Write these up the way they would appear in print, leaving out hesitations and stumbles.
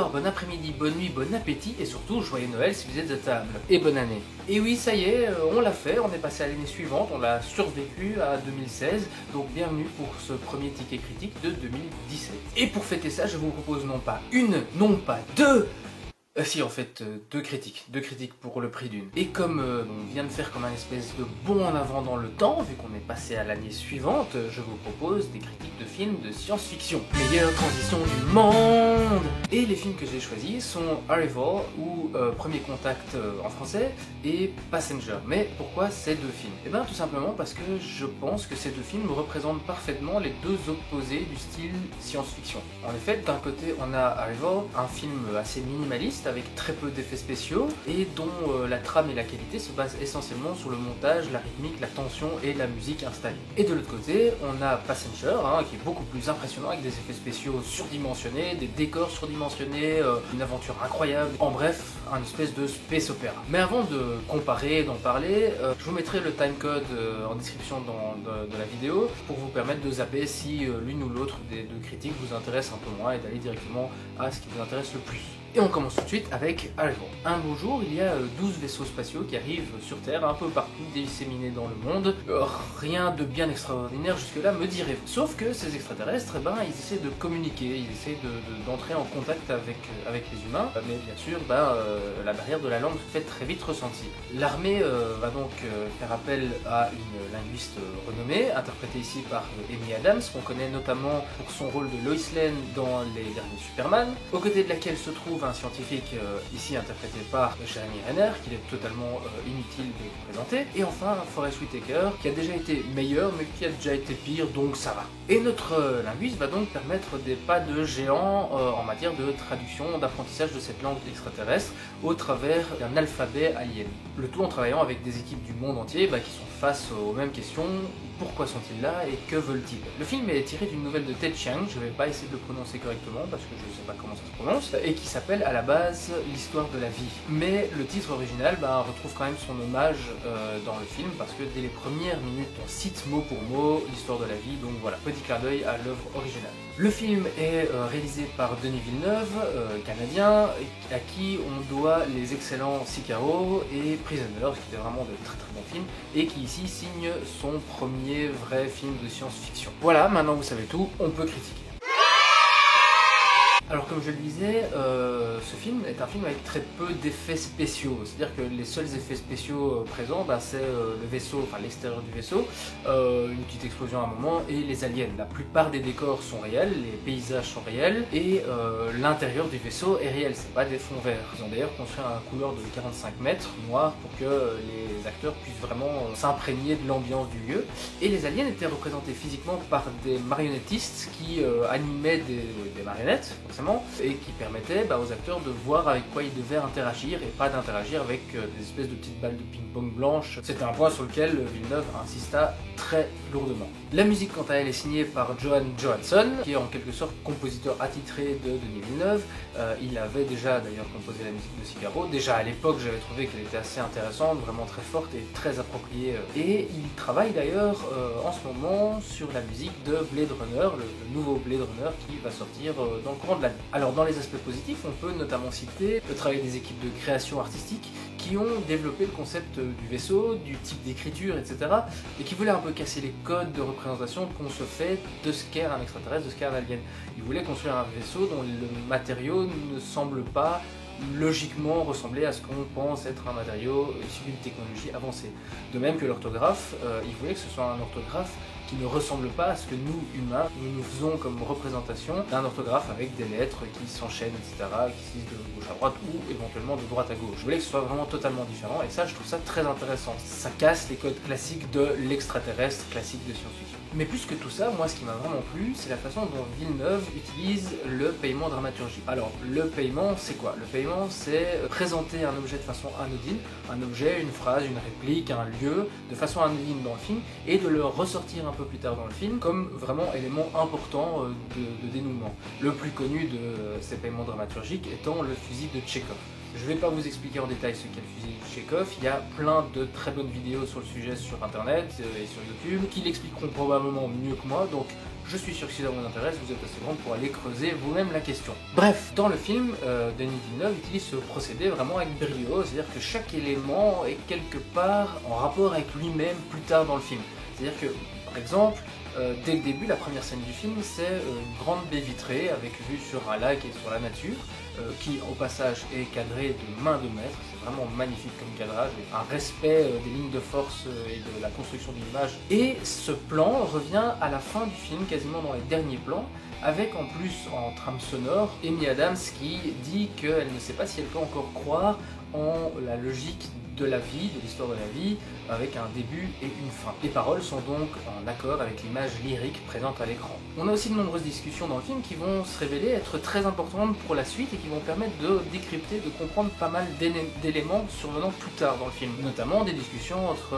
bonsoir, bon après-midi, bonne nuit, bon appétit et surtout joyeux Noël si vous êtes à table. Et bonne année. Et oui, ça y est, on l'a fait, on est passé à l'année suivante, on l'a survécu à 2016, donc bienvenue pour ce premier ticket critique de 2017. Et pour fêter ça, je vous propose non pas une, non pas deux, si en fait deux critiques pour le prix d'une. Et comme on vient de faire comme un espèce de bond en avant dans le temps, vu qu'on est passé à l'année suivante, je vous propose des critiques de films de science-fiction. Meilleure transition du monde. Et les films que j'ai choisis sont Arrival ou Premier Contact en français et Passenger. Mais pourquoi ces deux films? Eh bien tout simplement parce que je pense que ces deux films représentent parfaitement les deux opposés du style science-fiction. En effet, d'un côté on a Arrival, un film assez minimaliste avec très peu d'effets spéciaux et dont la trame et la qualité se basent essentiellement sur le montage, la rythmique, la tension et la musique installée. Et de l'autre côté, on a Passenger, qui est beaucoup plus impressionnant avec des effets spéciaux surdimensionnés, des décors surdimensionnés, une aventure incroyable, en bref, un espèce de space opéra. Mais avant de comparer, d'en parler, je vous mettrai le timecode en description de la vidéo pour vous permettre de zapper si l'une ou l'autre des deux critiques vous intéresse un peu moins et d'aller directement à ce qui vous intéresse le plus. Et on commence tout de suite avec Arrival. Un beau jour, il y a 12 vaisseaux spatiaux qui arrivent sur Terre, un peu partout, disséminés dans le monde. Rien de bien extraordinaire jusque-là, me direz-vous. Sauf que ces extraterrestres, ils essaient de communiquer, ils essaient d'entrer en contact avec les humains. Mais bien sûr, la barrière de la langue se fait très vite ressentir. L'armée va donc faire appel à une linguiste renommée, interprétée ici par Amy Adams, qu'on connaît notamment pour son rôle de Lois Lane dans les derniers Superman, aux côtés de laquelle se trouve un scientifique ici interprété par Jeremy Renner, qu'il est totalement inutile de vous présenter, et enfin Forest Whitaker, qui a déjà été meilleur mais qui a déjà été pire, donc ça va. Et notre linguiste va donc permettre des pas de géant en matière de traduction, d'apprentissage de cette langue extraterrestre au travers d'un alphabet alien. Le tout en travaillant avec des équipes du monde entier qui sont face aux mêmes questions. Pourquoi sont-ils là et que veulent-ils? Le film est tiré d'une nouvelle de Ted Chiang, je ne vais pas essayer de le prononcer correctement parce que je ne sais pas comment ça se prononce, et qui s'appelle à la base L'histoire de la vie. Mais le titre original retrouve quand même son hommage dans le film parce que dès les premières minutes on cite mot pour mot l'histoire de la vie, donc voilà, petit clin d'œil à l'œuvre originale. Le film est réalisé par Denis Villeneuve, canadien, à qui on doit les excellents Sicario et Prisoners, qui étaient vraiment de très bons films, et qui ici signe son premier vrai film de science-fiction. Voilà, maintenant vous savez tout, on peut critiquer. Alors comme je le disais, ce film est un film avec très peu d'effets spéciaux, c'est-à-dire que les seuls effets spéciaux présents, c'est le vaisseau, enfin l'extérieur du vaisseau, une petite explosion à un moment, et les aliens. La plupart des décors sont réels, les paysages sont réels, et l'intérieur du vaisseau est réel, c'est pas des fonds verts. Ils ont d'ailleurs construit un couloir de 45 mètres noir pour que les acteurs puissent vraiment s'imprégner de l'ambiance du lieu. Et les aliens étaient représentés physiquement par des marionnettistes qui animaient des marionnettes, forcément, et qui permettait aux acteurs de voir avec quoi ils devaient interagir et pas d'interagir avec des espèces de petites balles de ping-pong blanches. C'était un point sur lequel Villeneuve insista très lourdement. La musique quant à elle est signée par Johan Johansson, qui est en quelque sorte compositeur attitré de Denis Villeneuve. Il avait déjà d'ailleurs composé la musique de Sicario. Déjà à l'époque j'avais trouvé qu'elle était assez intéressante, vraiment très forte et très appropriée. Et il travaille d'ailleurs en ce moment sur la musique de Blade Runner, le nouveau Blade Runner qui va sortir dans le courant de l'année. Alors dans les aspects positifs, on peut notamment citer le travail des équipes de création artistique qui ont développé le concept du vaisseau, du type d'écriture, etc. et qui voulaient un peu casser les codes de représentation qu'on se fait de ce qu'est un extraterrestre, de ce qu'est un alien. Ils voulaient construire un vaisseau dont le matériau ne semble pas logiquement ressembler à ce qu'on pense être un matériau issu d'une technologie avancée. De même que l'orthographe, ils voulaient que ce soit un orthographe qui ne ressemble pas à ce que nous, humains, nous faisons comme représentation d'un orthographe avec des lettres qui s'enchaînent, etc., qui se disent de gauche à droite ou éventuellement de droite à gauche. Je voulais que ce soit vraiment totalement différent et ça, je trouve ça très intéressant. Ça casse les codes classiques de l'extraterrestre classique de science-fiction. Mais plus que tout ça, moi ce qui m'a vraiment plu, c'est la façon dont Villeneuve utilise le paiement dramaturgique. Alors, le paiement, c'est quoi? Le paiement, c'est présenter un objet de façon anodine, un objet, une phrase, une réplique, un lieu, de façon anodine dans le film, et de le ressortir un peu plus tard dans le film comme vraiment élément important de dénouement. Le plus connu de ces paiements dramaturgiques étant le fusil de Tchekhov. Je vais pas vous expliquer en détail ce qu'est le fusil de Chekhov, il y a plein de très bonnes vidéos sur le sujet sur internet et sur YouTube qui l'expliqueront probablement mieux que moi, donc je suis sûr que si ça vous intéresse, vous êtes assez grand pour aller creuser vous-même la question. Bref, dans le film, Denis Villeneuve utilise ce procédé vraiment avec brio, c'est-à-dire que chaque élément est quelque part en rapport avec lui-même plus tard dans le film. C'est-à-dire que, par exemple, dès le début, la première scène du film, c'est une grande baie vitrée avec vue sur un lac et sur la nature, qui au passage est cadré de main de maître. C'est vraiment magnifique comme cadrage, un respect des lignes de force et de la construction de l'image. Et ce plan revient à la fin du film, quasiment dans les derniers plans, avec en plus en trame sonore Amy Adams qui dit qu'elle ne sait pas si elle peut encore croire en la logique de la vie, de l'histoire de la vie, avec un début et une fin. Les paroles sont donc en accord avec l'image lyrique présente à l'écran. On a aussi de nombreuses discussions dans le film qui vont se révéler être très importantes pour la suite et qui vont permettre de décrypter, de comprendre pas mal d'éléments survenant plus tard dans le film. Notamment des discussions entre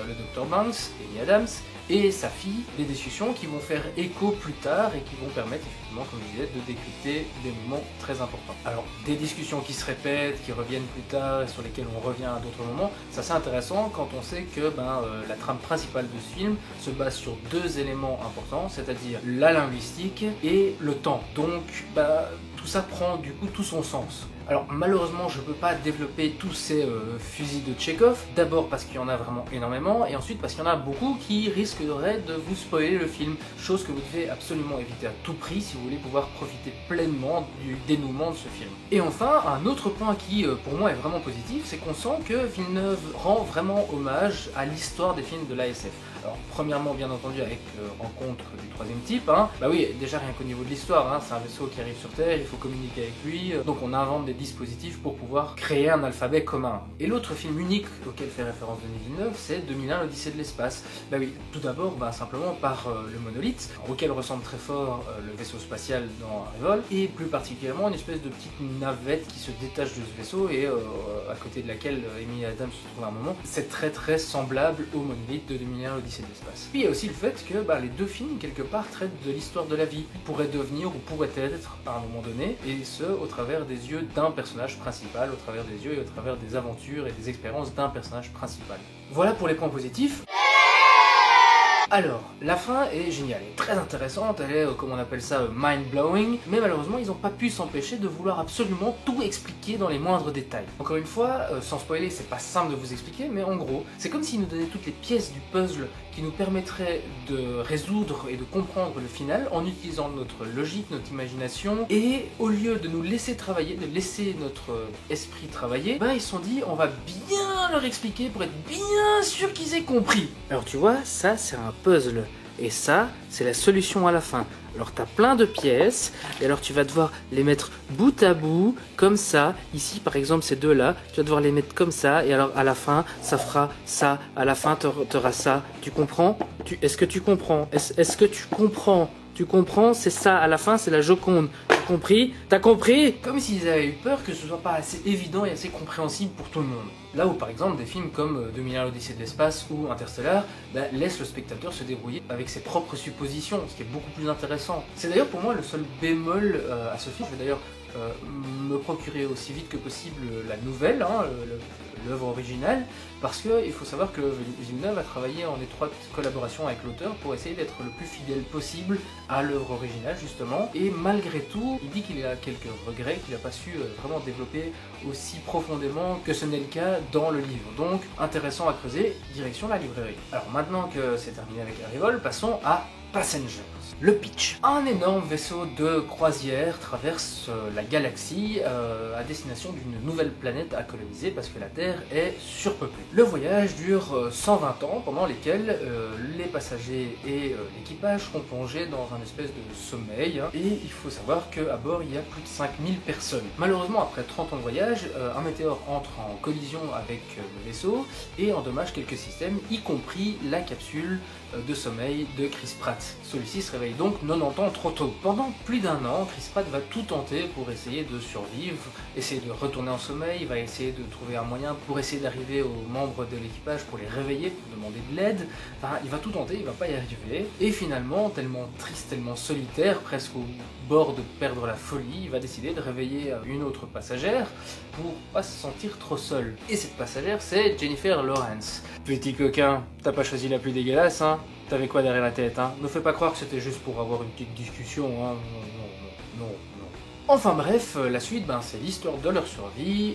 le Dr Banks, Amy Adams, et sa fille, des discussions qui vont faire écho plus tard et qui vont permettre effectivement, comme je disais, de décrypter des moments très importants. Alors, des discussions qui se répètent, qui reviennent plus tard et sur lesquelles on revient à d'autres moments, ça c'est intéressant quand on sait que la trame principale de ce film se base sur deux éléments importants, c'est-à-dire la linguistique et le temps. Donc, tout ça prend du coup tout son sens. Alors malheureusement je ne peux pas développer tous ces fusils de Chekhov, d'abord parce qu'il y en a vraiment énormément, et ensuite parce qu'il y en a beaucoup qui risqueraient de vous spoiler le film, chose que vous devez absolument éviter à tout prix si vous voulez pouvoir profiter pleinement du dénouement de ce film. Et enfin, un autre point qui pour moi est vraiment positif, c'est qu'on sent que Villeneuve rend vraiment hommage à l'histoire des films de l'ASF. Alors premièrement bien entendu avec Rencontre du troisième type, hein. Bah oui, déjà rien qu'au niveau de l'histoire, hein, c'est un vaisseau qui arrive sur Terre, il faut communiquer avec lui, donc on invente des dispositifs pour pouvoir créer un alphabet commun. Et l'autre film unique auquel fait référence Denis Villeneuve, c'est 2001 l'Odyssée de l'espace. Bah oui, tout d'abord simplement par le monolithe, auquel ressemble très fort le vaisseau spatial dans Arrival, et plus particulièrement une espèce de petite navette qui se détache de ce vaisseau et à côté de laquelle Amy Adams se trouve à un moment. C'est très semblable au monolithe de 2001 l'Odyssée de l'espace. Puis il y a aussi le fait que les deux films quelque part traitent de l'histoire de la vie, pourraient devenir ou pourraient être à un moment donné, et ce au travers des yeux d'un personnage principal, au travers des yeux et au travers des aventures et des expériences d'un personnage principal. Voilà pour les points positifs. Alors, la fin est géniale, elle est très intéressante, elle est, comme on appelle ça, mind-blowing, mais malheureusement, ils n'ont pas pu s'empêcher de vouloir absolument tout expliquer dans les moindres détails. Encore une fois, sans spoiler, c'est pas simple de vous expliquer, mais en gros, c'est comme s'ils nous donnaient toutes les pièces du puzzle qui nous permettraient de résoudre et de comprendre le final en utilisant notre logique, notre imagination, et au lieu de nous laisser travailler, de laisser notre esprit travailler, ils se sont dit, on va bien leur expliquer pour être bien sûr qu'ils aient compris. Alors tu vois, ça c'est un puzzle. Et ça, c'est la solution à la fin. Alors tu as plein de pièces, et alors tu vas devoir les mettre bout à bout, comme ça. Ici par exemple ces deux-là, tu vas devoir les mettre comme ça, et alors à la fin, ça fera ça. À la fin, tu auras ça. Tu comprends? Est-ce que tu comprends? Est-ce que tu comprends? Tu comprends? C'est ça, à la fin, c'est la Joconde. T'as compris? T'as compris? Comme s'ils avaient eu peur que ce soit pas assez évident et assez compréhensible pour tout le monde. Là où par exemple des films comme 2001 l'Odyssée de l'espace ou Interstellar laissent le spectateur se débrouiller avec ses propres suppositions, ce qui est beaucoup plus intéressant. C'est d'ailleurs pour moi le seul bémol à ce film. Je vais d'ailleurs me procurer aussi vite que possible la nouvelle, l'œuvre originale, parce qu'il faut savoir que Villeneuve a travaillé en étroite collaboration avec l'auteur pour essayer d'être le plus fidèle possible à l'œuvre originale justement, et malgré tout, il dit qu'il a quelques regrets, qu'il n'a pas su vraiment développer aussi profondément que ce n'est le cas dans le livre. Donc intéressant à creuser, direction la librairie. Alors maintenant que c'est terminé avec Arrival, passons à Passengers. Le pitch. Un énorme vaisseau de croisière traverse la galaxie à destination d'une nouvelle planète à coloniser parce que la Terre est surpeuplée. Le voyage dure 120 ans pendant lesquels les passagers et l'équipage seront plongés dans un espèce de sommeil, et il faut savoir qu'à bord il y a plus de 5000 personnes. Malheureusement après 30 ans de voyage, un météore entre en collision avec le vaisseau et endommage quelques systèmes, y compris la capsule de sommeil de Chris Pratt. Celui-ci se réveille donc 90 ans trop tôt. Pendant plus d'1 an, Chris Pratt va tout tenter pour essayer de survivre, essayer de retourner en sommeil, il va essayer de trouver un moyen pour essayer d'arriver aux membres de l'équipage pour les réveiller, pour demander de l'aide. Enfin, il va tout tenter, il va pas y arriver. Et finalement, tellement triste, tellement solitaire, presque au bord de perdre la folie, il va décider de réveiller une autre passagère pour pas se sentir trop seul. Et cette passagère, c'est Jennifer Lawrence. Petit coquin, t'as pas choisi la plus dégueulasse, hein? T'avais quoi derrière la tête, hein? Ne fais pas croire que c'était juste pour avoir une petite discussion, hein? Non. Enfin bref, la suite, c'est l'histoire de leur survie,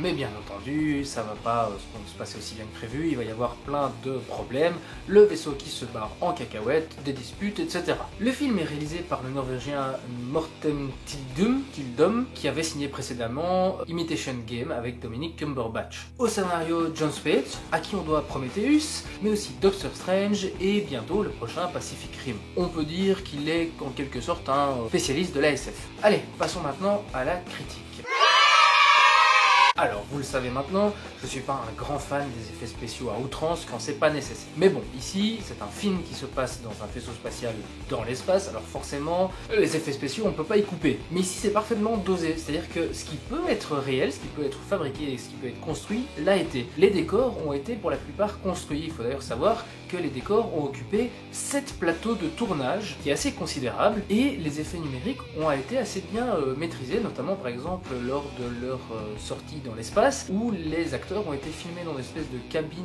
mais bien entendu, ça va pas se passer aussi bien que prévu, il va y avoir plein de problèmes, le vaisseau qui se barre en cacahuète, des disputes, etc. Le film est réalisé par le norvégien Morten Tildum, qui avait signé précédemment Imitation Game avec Dominic Cumberbatch. Au scénario, Jon Spaihts, à qui on doit Prometheus, mais aussi Doctor Strange et bientôt le prochain Pacific Rim. On peut dire qu'il est en quelque sorte un spécialiste de la SF. Allez, passons maintenant à la critique. Alors, vous le savez maintenant, je suis pas un grand fan des effets spéciaux à outrance quand c'est pas nécessaire. Mais bon, ici, c'est un film qui se passe dans un vaisseau spatial dans l'espace, alors forcément, les effets spéciaux, on peut pas y couper. Mais ici, c'est parfaitement dosé, c'est-à-dire que ce qui peut être réel, ce qui peut être fabriqué et ce qui peut être construit, l'a été. Les décors ont été pour la plupart construits. Il faut d'ailleurs savoir que les décors ont occupé 7 plateaux de tournage, qui est assez considérable, et les effets numériques ont été assez bien maîtrisés, notamment par exemple lors de leur sortie dans l'espace, où les acteurs ont été filmés dans une espèce de cabine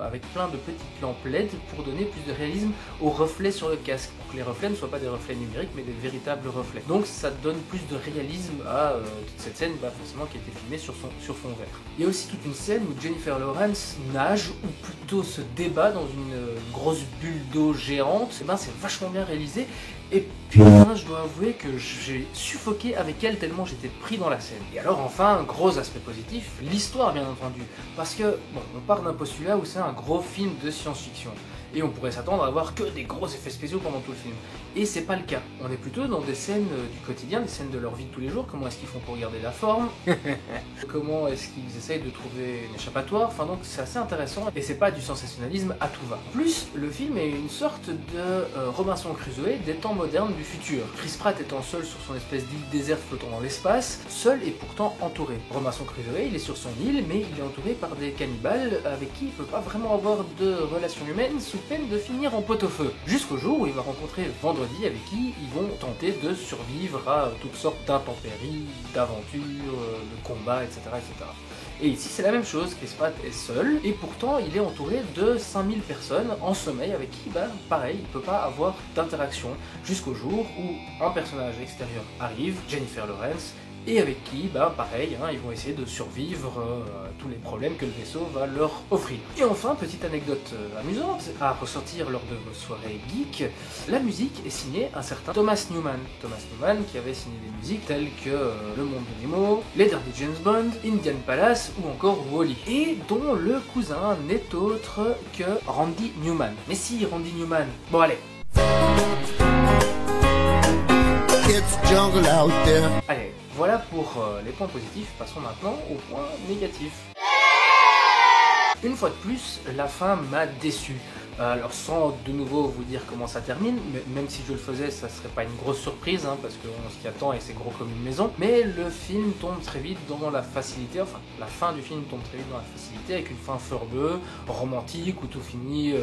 avec plein de petites lampes LED pour donner plus de réalisme aux reflets sur le casque, pour que les reflets ne soient pas des reflets numériques mais des véritables reflets. Donc ça donne plus de réalisme à toute cette scène, forcément qui a été filmée sur fond vert. Il y a aussi toute une scène où Jennifer Lawrence nage, ou plutôt se débat dans une grosse bulle d'eau géante. C'est vachement bien réalisé. Et putain, je dois avouer que j'ai suffoqué avec elle tellement j'étais pris dans la scène. Et alors enfin, gros aspect positif, l'histoire bien entendu. Parce que, on part d'un postulat où c'est un gros film de science-fiction. Et on pourrait s'attendre à avoir que des gros effets spéciaux pendant tout le film. Et c'est pas le cas. On est plutôt dans des scènes du quotidien, des scènes de leur vie de tous les jours. Comment est-ce qu'ils font pour garder la forme? Comment est-ce qu'ils essayent de trouver une échappatoire? Enfin donc c'est assez intéressant et c'est pas du sensationnalisme à tout va. Plus, le film est une sorte de Robinson Crusoe des temps modernes du futur. Chris Pratt étant seul sur son espèce d'île déserte flottant dans l'espace, seul et pourtant entouré. Robinson Crusoe, il est sur son île, mais il est entouré par des cannibales avec qui il peut pas vraiment avoir de relation humaine sous peine de finir en pot-au-feu. Jusqu'au jour où il va rencontrer Vendredi avec qui ils vont tenter de survivre à toutes sortes d'intempéries, d'aventures, de combats, etc. etc. Et ici c'est la même chose, Chris Pratt est seul, et pourtant il est entouré de 5000 personnes en sommeil avec qui, pareil, il peut pas avoir d'interaction, jusqu'au jour où un personnage extérieur arrive, Jennifer Lawrence, et avec qui, pareil, ils vont essayer de survivre tous les problèmes que le vaisseau va leur offrir. Et enfin, petite anecdote amusante à ressortir lors de vos soirées geek, la musique est signée un certain Thomas Newman. Thomas Newman qui avait signé des musiques telles que Le Monde de Nemo, Les Derniers James Bond, Indian Palace ou encore Wall-E. Et dont le cousin n'est autre que Randy Newman. Mais si, Randy Newman. Bon allez. It's jungle out there. Allez, voilà pour les points positifs, passons maintenant aux points négatifs. Une fois de plus, la fin m'a déçu. Alors sans de nouveau vous dire comment ça termine, même si je le faisais, ça serait pas une grosse surprise, parce qu'on s'y attend et c'est gros comme une maison, mais le film tombe très vite dans la facilité, enfin la fin du film tombe très vite dans la facilité, avec une fin furbeuse, romantique, où tout finit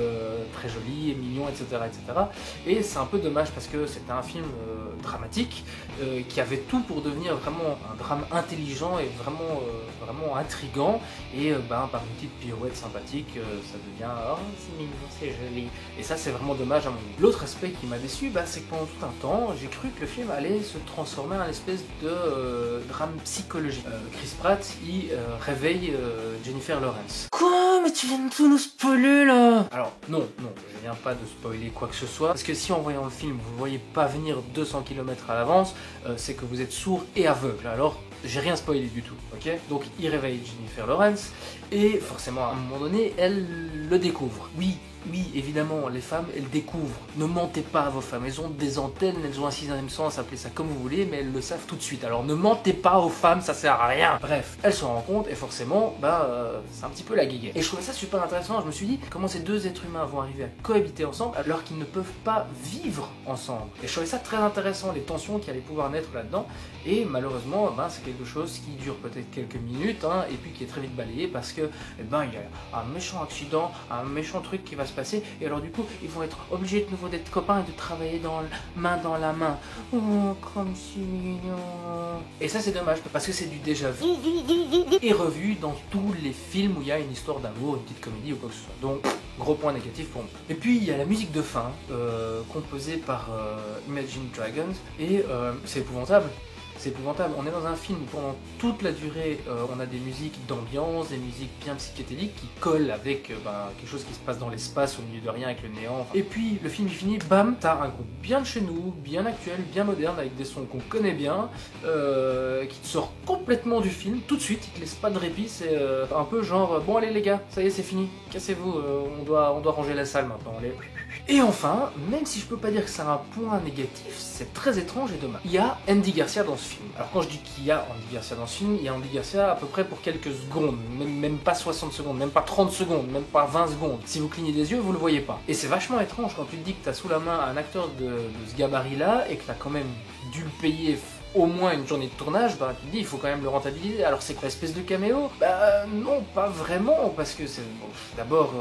très joli et mignon, etc. etc. Et c'est un peu dommage parce que c'était un film dramatique, qui avait tout pour devenir vraiment un drame intelligent et vraiment intriguant, et par une petite pirouette sympathique, ça devient « oh c'est mignon, c'est joli ». Et ça c'est vraiment dommage à mon goût. L'autre aspect qui m'a déçu, c'est que pendant tout un temps, j'ai cru que le film allait se transformer en une espèce de drame psychologique. Chris Pratt, il réveille Jennifer Lawrence. Quoi? Mais tu viens de tout nous spoiler là! Alors non, je viens pas de spoiler quoi que ce soit, parce que si en voyant le film vous ne voyez pas venir 200 km à l'avance, c'est que vous êtes sourd et aveugle. Alors j'ai rien spoilé du tout, ok? Donc il réveille Jennifer Lawrence, et forcément à un moment donné, elle le découvre. Oui, évidemment, les femmes, elles découvrent. Ne mentez pas à vos femmes, elles ont des antennes, elles ont un sixième sens, appelez ça comme vous voulez, mais elles le savent tout de suite. Alors ne mentez pas aux femmes, ça sert à rien. Bref, elles s'en rendent compte, et forcément, c'est un petit peu la guéguerre. Et trouvais ça super intéressant, je me suis dit comment ces deux êtres humains vont arriver à cohabiter ensemble alors qu'ils ne peuvent pas vivre ensemble. Et je trouvais ça très intéressant, les tensions qui allaient pouvoir naître là-dedans, et malheureusement c'est quelque chose qui dure peut-être quelques minutes, et puis qui est très vite balayé parce que il y a un méchant accident, un méchant truc qui va se passer, et alors du coup ils vont être obligés de nouveau d'être copains et de travailler main dans la main. Oh, comme si mignon. Et ça c'est dommage parce que c'est du déjà vu et revu dans tous les films où il y a une histoire d'amour, une petite comédie ou quoi que ce soit. Donc gros point négatif pour moi. Et puis il y a la musique de fin composée par Imagine Dragons, et c'est épouvantable. C'est épouvantable, on est dans un film où pendant toute la durée on a des musiques d'ambiance, des musiques bien psychédéliques qui collent avec quelque chose qui se passe dans l'espace au milieu de rien avec le néant. Et puis le film il finit, bam, t'as un groupe bien de chez nous, bien actuel, bien moderne, avec des sons qu'on connaît bien, qui te sort complètement du film, tout de suite, il te laisse pas de répit, c'est un peu genre, bon allez les gars, ça y est c'est fini, cassez-vous, on doit ranger la salle maintenant, allez. Et enfin, même si je peux pas dire que c'est un point négatif, c'est très étrange et dommage. Il y a Andy Garcia dans ce film. Alors quand je dis qu'il y a Andy Garcia dans ce film, il y a Andy Garcia à peu près pour quelques secondes, même pas 60 secondes, même pas 30 secondes, même pas 20 secondes. Si vous clignez des yeux, vous le voyez pas. Et c'est vachement étrange quand tu te dis que t'as sous la main un acteur de ce gabarit-là et que t'as quand même dû le payer au moins une journée de tournage, tu te dis il faut quand même le rentabiliser. Alors c'est quoi, espèce de caméo? Non, pas vraiment, parce que c'est d'abord,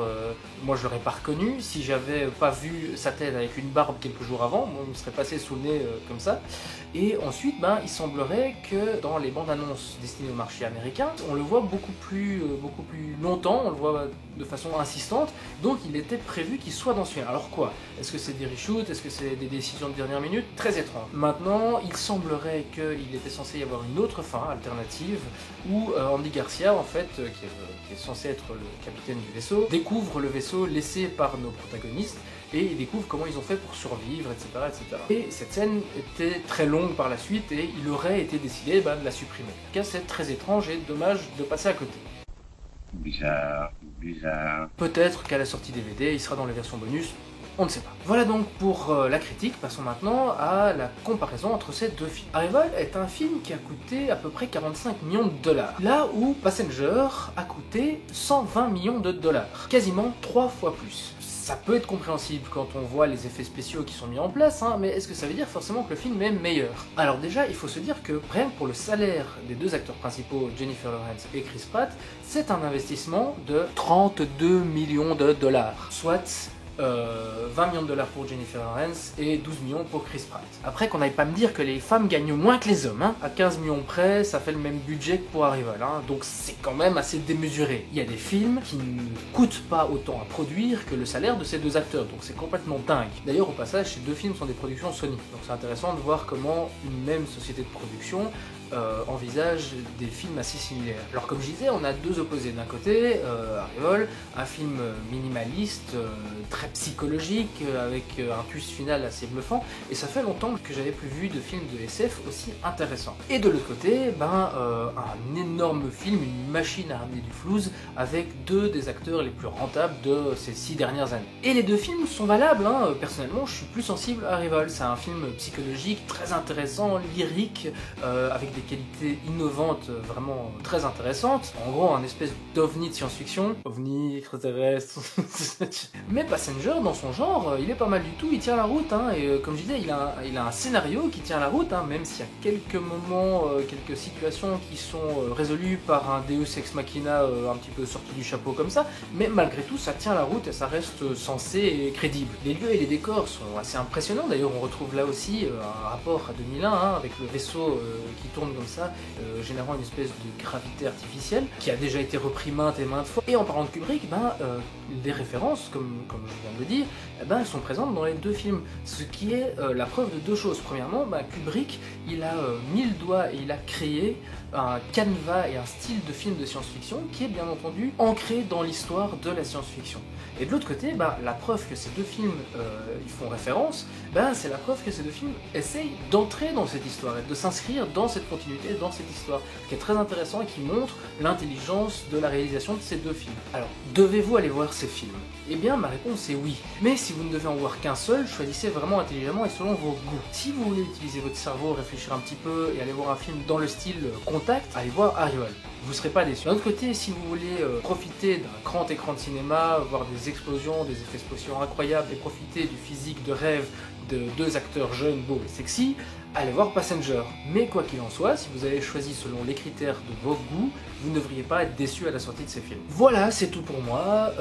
moi je l'aurais pas reconnu si j'avais pas vu sa tête avec une barbe quelques jours avant, moi on me serait passé sous le nez comme ça. Et ensuite, il semblerait que dans les bandes annonces destinées au marché américain, on le voit beaucoup plus longtemps, on le voit de façon insistante, donc il était prévu qu'il soit dans ce film. Alors quoi? Est-ce que c'est des reshoots? Est-ce que c'est des décisions de dernière minute? Très étrange. Maintenant, il semblerait qu'il était censé y avoir une autre fin alternative où Andy Garcia, en fait, qui est censé être le capitaine du vaisseau, découvre le vaisseau laissé par nos protagonistes et il découvre comment ils ont fait pour survivre, etc., etc. Et cette scène était très longue par la suite et il aurait été décidé de la supprimer. En tout cas, c'est très étrange et dommage de passer à côté. Bizarre. Peut-être qu'à la sortie DVD, il sera dans les versions bonus. On ne sait pas. Voilà donc pour la critique, passons maintenant à la comparaison entre ces deux films. Arrival est un film qui a coûté à peu près 45 millions de dollars, là où Passenger a coûté 120 millions de dollars, quasiment 3 fois plus. Ça peut être compréhensible quand on voit les effets spéciaux qui sont mis en place, mais est-ce que ça veut dire forcément que le film est meilleur? Alors déjà, il faut se dire que rien que pour le salaire des deux acteurs principaux, Jennifer Lawrence et Chris Pratt, c'est un investissement de 32 millions de dollars, soit 20 millions de dollars pour Jennifer Lawrence et 12 millions pour Chris Pratt. Après qu'on n'aille pas me dire que les femmes gagnent moins que les hommes, à 15 millions près, ça fait le même budget que pour Arrival, donc c'est quand même assez démesuré. Il y a des films qui ne coûtent pas autant à produire que le salaire de ces deux acteurs, donc c'est complètement dingue. D'ailleurs au passage, ces deux films sont des productions Sony, donc c'est intéressant de voir comment une même société de production envisage des films assez similaires. Alors comme je disais, on a deux opposés. D'un côté, Arrival, un film minimaliste, très psychologique, avec un twist final assez bluffant, et ça fait longtemps que j'avais plus vu de films de SF aussi intéressants. Et de l'autre côté, un énorme film, une machine à ramener du flouze, avec deux des acteurs les plus rentables de ces 6 dernières années. Et les deux films sont valables, personnellement je suis plus sensible à Arrival. C'est un film psychologique, très intéressant, lyrique, avec des qualités innovantes vraiment très intéressantes. En gros, un espèce d'ovni de science-fiction, ovni extraterrestre. Mais Passenger, dans son genre, il est pas mal du tout, il tient la route, et comme je disais, il a un scénario qui tient la route, même s'il y a quelques moments, quelques situations qui sont résolues par un Deus Ex Machina un petit peu sorti du chapeau comme ça, mais malgré tout, ça tient la route et ça reste sensé et crédible. Les lieux et les décors sont assez impressionnants, d'ailleurs on retrouve là aussi un rapport à 2001, avec le vaisseau qui tourne comme ça, générant une espèce de gravité artificielle, qui a déjà été repris maintes et maintes fois. Et en parlant de Kubrick, les références, comme je viens de le dire, elles sont présentes dans les deux films, ce qui est la preuve de deux choses. Premièrement, Kubrick, il a mis le doigt et il a créé un canevas et un style de film de science-fiction qui est bien entendu ancré dans l'histoire de la science-fiction. Et de l'autre côté, la preuve que ces deux films ils font référence, ben c'est la preuve que ces deux films essayent d'entrer dans cette histoire et de s'inscrire dans cette continuité, dans cette histoire, ce qui est très intéressant et qui montre l'intelligence de la réalisation de ces deux films. Alors, devez-vous aller voir ces films? Eh bien, ma réponse est oui. Mais si vous ne devez en voir qu'un seul, choisissez vraiment intelligemment et selon vos goûts. Si vous voulez utiliser votre cerveau, réfléchir un petit peu et aller voir un film dans le style Contact, allez voir Arrival. Vous ne serez pas déçus. D'un autre côté, si vous voulez profiter d'un grand écran de cinéma, voir des explosions, des effets spéciaux incroyables et profiter du physique de rêve de deux acteurs jeunes, beaux et sexy, allez voir Passenger. Mais quoi qu'il en soit, si vous avez choisi selon les critères de vos goûts, vous ne devriez pas être déçus à la sortie de ces films. Voilà, c'est tout pour moi.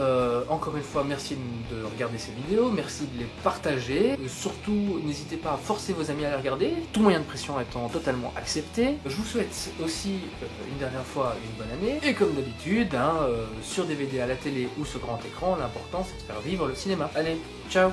Encore une fois, merci de regarder ces vidéos, merci de les partager. Surtout, n'hésitez pas à forcer vos amis à les regarder, tout moyen de pression étant totalement accepté. Je vous souhaite aussi, une dernière fois, une bonne année. Et comme d'habitude, sur DVD, à la télé ou ce grand écran, l'important c'est de faire vivre le cinéma. Allez, ciao!